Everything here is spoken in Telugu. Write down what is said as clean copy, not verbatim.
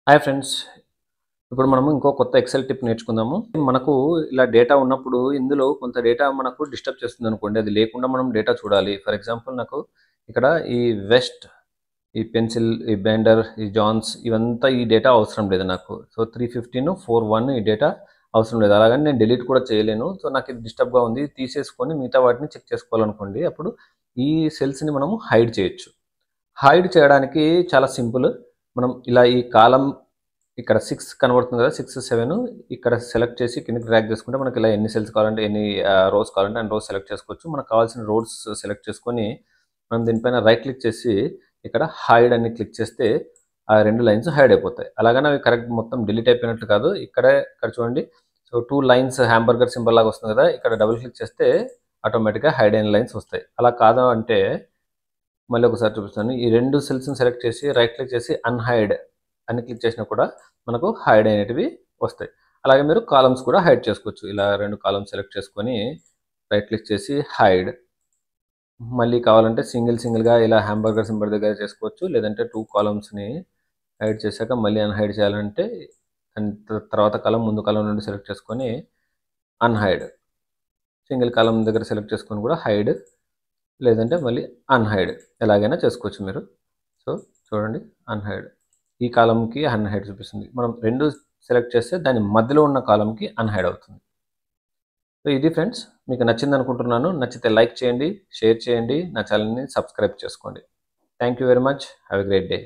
Hi friends. ఇప్పుడు మనము ఇంకో కొత్త ఎక్సెల్ టిప్ నేర్చుకుందాము. మనకు ఇలా డేటా ఉన్నప్పుడు ఇందులో కొంత డేటా మనకు డిస్టర్బ్ చేస్తుందనుకోండి. అది లేకుండా మనం డేటా చూడాలి. ఫర్ ఎగ్జాంపుల్ నాకు ఇక్కడ ఈ వెస్ట్, ఈ పెన్సిల్, ఈ బెండర్, ఈ జాన్స్ ఇవంతా ఈ డేటా అవసరం లేదు నాకు. సో 315, 41 ఈ డేటా అవసరం లేదు. అలాగని నేను డిలీట్ కూడా చేయలేను. సో నాకు ఇది డిస్టర్బ్‌గా ఉంది. తీసేసుకొని మిగతా వాటిని చెక్ చేసుకోవాలనుకోండి. అప్పుడు ఈ సెల్స్‌ని మనము హైడ్ చేయొచ్చు. హైడ్ చేయడానికి చాలా సింపుల్. మనం ఇలా ఈ కాలమ్ ఇక్కడ 6 కనబడుతుంది కదా! 6, 7 ఇక్కడ సెలెక్ట్ చేసి కిందకి డ్రాగ్ చేసుకుంటే మనకి ఇలా ఎన్ని సెల్స్ కావాలంటే ఎన్ని రోస్ కావాలంటే అన్ని రోస్ సెలెక్ట్ చేసుకోవచ్చు. మనకు కావాల్సిన రోస్ సెలెక్ట్ చేసుకొని మనం దీనిపైన రైట్ క్లిక్ చేసి ఇక్కడ హైడ్ అని క్లిక్ చేస్తే ఆ 2 లైన్స్ హైడ్ అయిపోతాయి. అలాగని అవి కరెక్ట్ మొత్తం డిలీట్ అయిపోయినట్లు కాదు. ఇక్కడ చూడండి. సో 2 లైన్స్ హాంబర్గర్ సింబల్ లాగా వస్తుంది కదా! ఇక్కడ డబుల్ క్లిక్ చేస్తే ఆటోమేటిక్‌గా హైడ్ అయిన లైన్స్ వస్తాయి. అలా కాదు అంటే మళ్ళీ ఒకసారి చూపిస్తాను. ఈ 2 సెల్స్‌ని సెలెక్ట్ చేసి రైట్ క్లిక్ చేసి అన్‌హైడ్ అని క్లిక్ చేసినా కూడా మనకు హైడ్ అయినటివి వస్తాయి. అలాగే మీరు కాలమ్స్ కూడా హైడ్ చేసుకోవచ్చు. ఇలా 2 కాలమ్స్ సెలెక్ట్ చేసుకొని రైట్ క్లిక్ చేసి హైడ్. మళ్ళీ కావాలంటే సింగిల్‌గా ఇలా హాంబర్గర్ సింబల్ దగ్గర చేసుకోవచ్చు. లేదంటే 2 కాలమ్స్‌ని హైడ్ చేశాక మళ్ళీ అన్‌హైడ్ చేయాలంటే తర్వాత కాలమ్ ముందు కాలమ్ నుండి సెలెక్ట్ చేసుకొని అన్‌హైడ్. సింగిల్ కాలమ్ దగ్గర సెలెక్ట్ చేసుకొని కూడా హైడ్, లేదంటే మళ్ళీ అన్‌హైడ్ ఎలాగైనా చేసుకోవచ్చు మీరు. సో చూడండి, అన్‌హైడ్. ఈ కాలమ్‌కి అన్‌హైడ్ చూపిస్తుంది. మనం 2 సెలెక్ట్ చేస్తే దాని మధ్యలో ఉన్న కాలమ్‌కి అన్‌హైడ్ అవుతుంది. సో ఇది ఫ్రెండ్స్, మీకు నచ్చిందనుకుంటున్నాను. నచ్చితే లైక్ చేయండి, షేర్ చేయండి, నా ఛానల్‌ని సబ్స్క్రైబ్ చేసుకోండి. Thank you very much. Have a great day.